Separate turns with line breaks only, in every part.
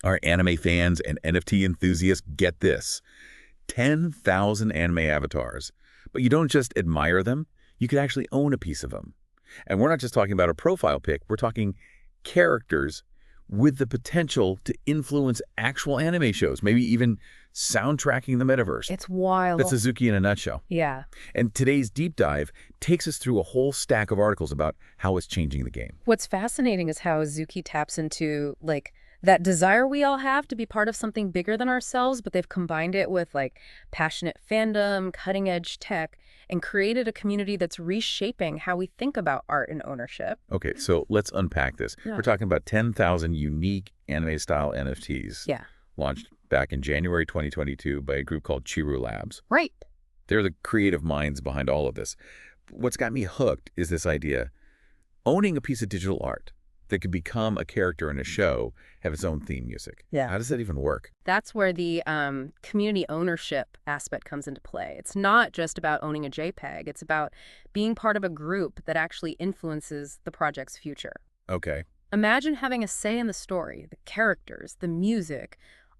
Our anime fans and NFT enthusiasts get this. 10,000 anime avatars. But you don't just admire them, you could actually own a piece of them. And we're not just talking about a profile pic, we're talking characters with the potential to influence actual anime shows, maybe even soundtracking the metaverse.
It's wild.
That's Azuki in a nutshell.
Yeah.
And today's deep dive takes us through a whole stack of articles about how it's changing the game.
What's fascinating is how Azuki taps into, that desire we all have to be part of something bigger than ourselves, but they've combined it with, passionate fandom, cutting-edge tech, and created a community that's reshaping how we think about art and ownership.
Okay, so let's unpack this.
Yeah.
We're talking about 10,000 unique anime-style NFTs.
Yeah.
Launched back in January 2022 by a group called Chiru Labs.
Right.
They're the creative minds behind all of this. What's got me hooked is this idea. Owning a piece of digital art that could become a character in a show, have its own theme music.
Yeah.
How does that even work?
That's where the community ownership aspect comes into play. It's not just about owning a JPEG. It's about being part of a group that actually influences the project's future.
Okay.
Imagine having a say in the story, the characters, the music,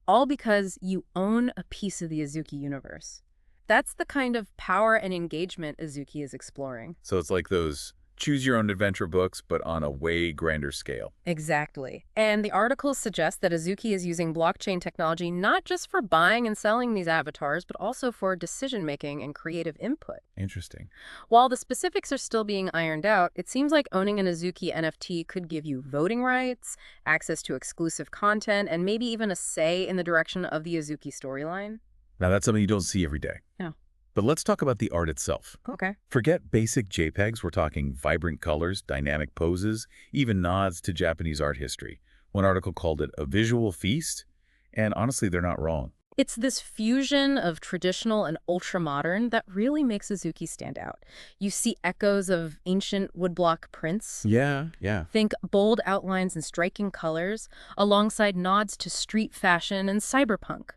all because you own a piece of the Azuki universe. That's the kind of power and engagement Azuki is exploring.
So it's like those choose-your-own-adventure books, but on a way grander scale.
Exactly. And the articles suggest that Azuki is using blockchain technology not just for buying and selling these avatars, but also for decision-making and creative input.
Interesting.
While the specifics are still being ironed out, it seems like owning an Azuki NFT could give you voting rights, access to exclusive content, and maybe even a say in the direction of the Azuki storyline.
Now, that's something you don't see every day.
Yeah.
But let's talk about the art itself.
Okay.
Forget basic JPEGs. We're talking vibrant colors, dynamic poses, even nods to Japanese art history. One article called it a visual feast, and honestly, they're not wrong.
It's this fusion of traditional and ultra-modern that really makes Azuki stand out. You see echoes of ancient woodblock prints.
Yeah.
Think bold outlines and striking colors, alongside nods to street fashion and cyberpunk.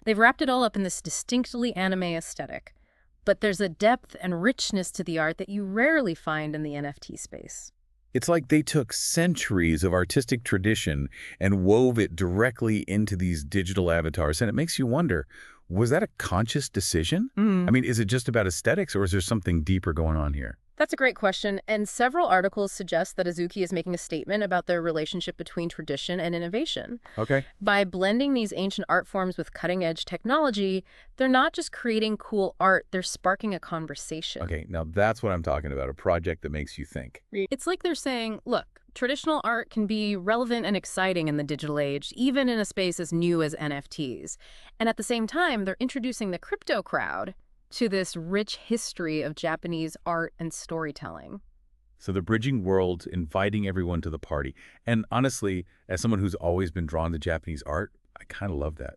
They've wrapped it all up in this distinctly anime aesthetic, but there's a depth and richness to the art that you rarely find in the NFT space.
It's like they took centuries of artistic tradition and wove it directly into these digital avatars, and it makes you wonder, was that a conscious decision? I mean, is it just about aesthetics, or is there something deeper going on here?
That's a great question, and several articles suggest that Azuki is making a statement about their relationship between tradition and innovation.
Okay.
By blending these ancient art forms with cutting-edge technology, they're not just creating cool art, they're sparking a conversation.
Okay, now that's what I'm talking about, a project that makes you think.
It's like they're saying, look, traditional art can be relevant and exciting in the digital age, even in a space as new as NFTs. And at the same time, they're introducing the crypto crowd to this rich history of Japanese art and storytelling.
So the bridging worlds, inviting everyone to the party. And honestly, as someone who's always been drawn to Japanese art, I kind of love that.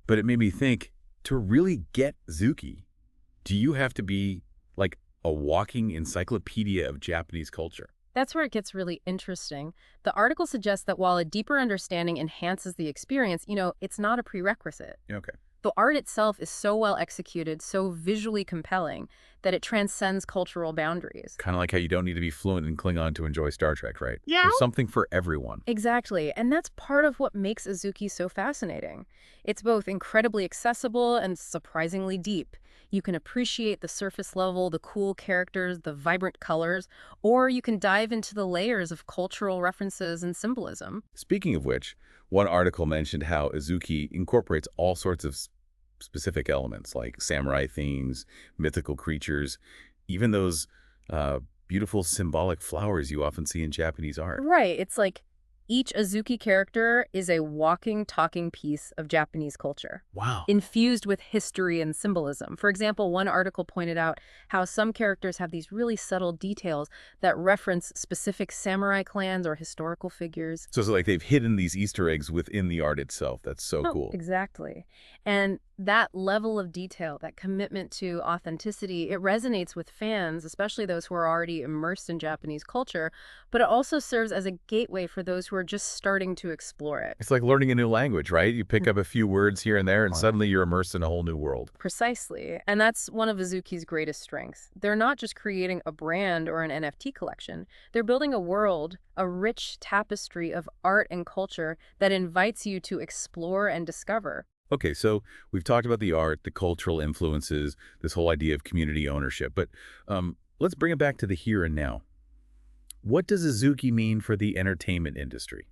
But it made me think, to really get Azuki, do you have to be like a walking encyclopedia of Japanese culture?
That's where it gets really interesting. The article suggests that while a deeper understanding enhances the experience, it's not a prerequisite.
Okay.
The art itself is so well executed, so visually compelling, that it transcends cultural boundaries.
Kind of like how you don't need to be fluent in Klingon to enjoy Star Trek, right?
Yeah.
There's something for everyone.
Exactly, and that's part of what makes Azuki so fascinating. It's both incredibly accessible and surprisingly deep. You can appreciate the surface level, the cool characters, the vibrant colors, or you can dive into the layers of cultural references and symbolism.
Speaking of which, one article mentioned how Azuki incorporates all sorts of specific elements like samurai themes, mythical creatures, even those beautiful symbolic flowers you often see in Japanese art.
Right, it's like each Azuki character is a walking, talking piece of Japanese culture.
Wow.
Infused with history and symbolism. For example, one article pointed out how some characters have these really subtle details that reference specific samurai clans or historical figures.
So it's like they've hidden these Easter eggs within the art itself. That's so cool.
Exactly. And that level of detail, that commitment to authenticity, it resonates with fans, especially those who are already immersed in Japanese culture, but it also serves as a gateway for those who are are just starting to explore it.
It's like learning a new language, right? You pick up a few words here and there, and suddenly you're immersed in a whole new world.
Precisely. And that's one of Azuki's greatest strengths. They're not just creating a brand or an NFT collection. They're building a world, a rich tapestry of art and culture that invites you to explore and discover.
Okay, so we've talked about the art, the cultural influences, this whole idea of community ownership, but let's bring it back to the here and now. What does Azuki mean for the entertainment industry?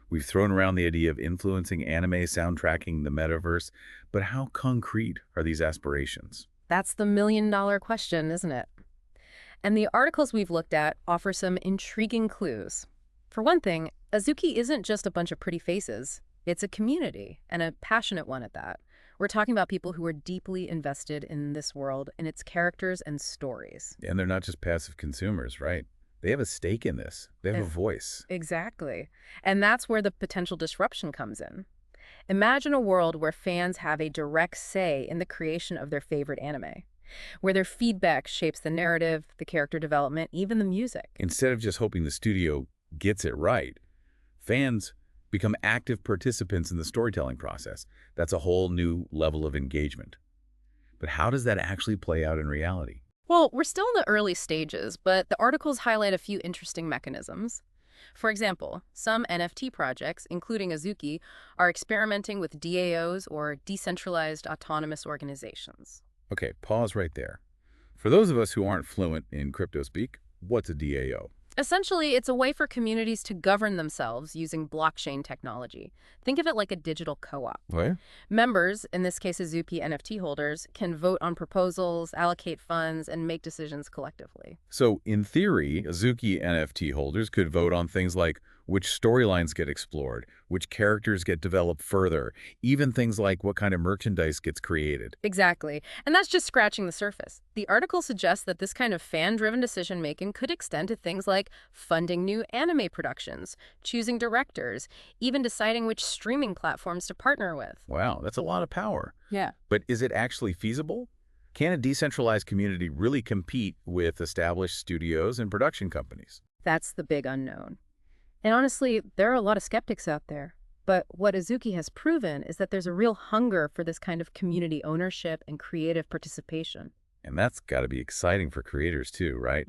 We've thrown around the idea of influencing anime soundtracking the metaverse, but how concrete are these aspirations?
That's the million-dollar question, isn't it? And the articles we've looked at offer some intriguing clues. For one thing, Azuki isn't just a bunch of pretty faces. It's a community, and a passionate one at that. We're talking about people who are deeply invested in this world, in its characters and stories.
And they're not just passive consumers, right? They have a stake in this. They have a voice.
Exactly. And that's where the potential disruption comes in. Imagine a world where fans have a direct say in the creation of their favorite anime, where their feedback shapes the narrative, the character development, even the music.
Instead of just hoping the studio gets it right, fans become active participants in the storytelling process. That's a whole new level of engagement. But how does that actually play out in reality?
Well, we're still in the early stages, but the articles highlight a few interesting mechanisms. For example, some NFT projects, including Azuki, are experimenting with DAOs or decentralized autonomous organizations.
Okay, pause right there. For those of us who aren't fluent in crypto speak, what's a DAO?
Essentially, it's a way for communities to govern themselves using blockchain technology. Think of it like a digital co-op.
What?
Members, in this case Azuki NFT holders, can vote on proposals, allocate funds, and make decisions collectively.
So, in theory, Azuki NFT holders could vote on things like which storylines get explored, which characters get developed further, even things like what kind of merchandise gets created.
Exactly. And that's just scratching the surface. The article suggests that this kind of fan-driven decision-making could extend to things like funding new anime productions, choosing directors, even deciding which streaming platforms to partner with.
Wow, that's a lot of power.
Yeah.
But is it actually feasible? Can a decentralized community really compete with established studios and production companies?
That's the big unknown. And honestly, there are a lot of skeptics out there. But what Azuki has proven is that there's a real hunger for this kind of community ownership and creative participation.
And that's got to be exciting for creators too, right?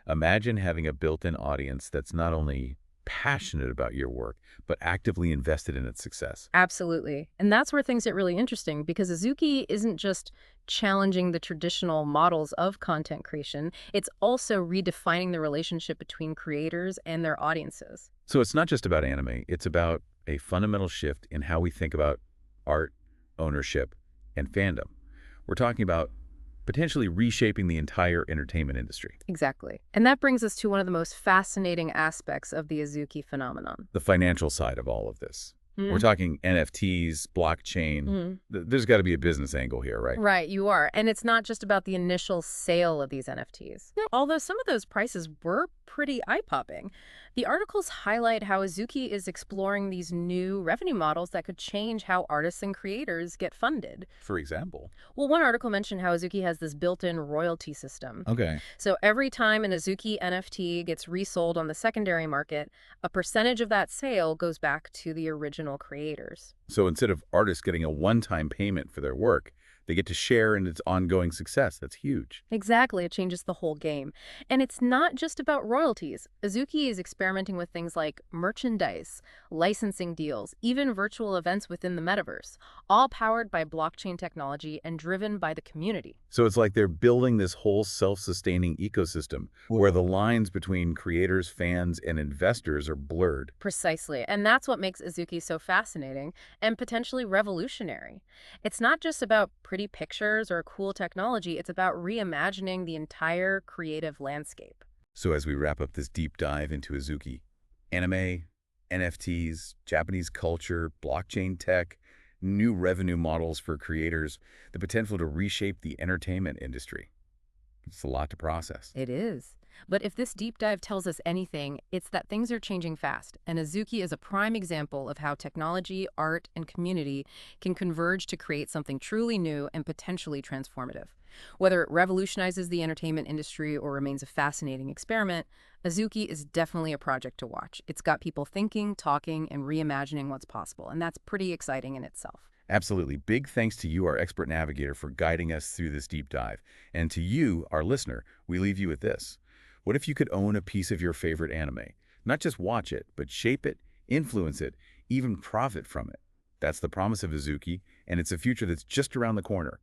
Imagine having a built-in audience that's not only passionate about your work, but actively invested in its success.
Absolutely. And that's where things get really interesting because Azuki isn't just challenging the traditional models of content creation, it's also redefining the relationship between creators and their audiences.
So it's not just about anime, it's about a fundamental shift in how we think about art, ownership, and fandom. We're talking about potentially reshaping the entire entertainment industry.
Exactly. And that brings us to one of the most fascinating aspects of the Azuki phenomenon.
The financial side of all of this. We're talking NFTs, blockchain. There's got to be a business angle here, right?
Right, you are. And it's not just about the initial sale of these NFTs. Although some of those prices were pretty eye-popping. The articles highlight how Azuki is exploring these new revenue models that could change how artists and creators get funded.
For example?
Well, one article mentioned how Azuki has this built-in royalty system.
Okay.
So every time an Azuki NFT gets resold on the secondary market, a percentage of that sale goes back to the original creators.
So instead of artists getting a one-time payment for their work, they get to share in its ongoing success. That's huge.
Exactly. It changes the whole game. And it's not just about royalties. Azuki is experimenting with things like merchandise, licensing deals, even virtual events within the metaverse, all powered by blockchain technology and driven by the community.
So it's like they're building this whole self-sustaining ecosystem where the lines between creators, fans, and investors are blurred.
Precisely. And that's what makes Azuki so fascinating and potentially revolutionary. It's not just about pretty pictures or cool technology, it's about reimagining the entire creative landscape.
So as we wrap up this deep dive into Azuki, anime, NFTs, Japanese culture, blockchain tech, new revenue models for creators, the potential to reshape the entertainment industry. It's a lot to process.
It is. But if this deep dive tells us anything, it's that things are changing fast, and Azuki is a prime example of how technology, art, and community can converge to create something truly new and potentially transformative. Whether it revolutionizes the entertainment industry or remains a fascinating experiment, Azuki is definitely a project to watch. It's got people thinking, talking, and reimagining what's possible, and that's pretty exciting in itself.
Absolutely. Big thanks to you, our expert navigator, for guiding us through this deep dive. And to you, our listener, we leave you with this. What if you could own a piece of your favorite anime? Not just watch it, but shape it, influence it, even profit from it. That's the promise of Azuki, and it's a future that's just around the corner.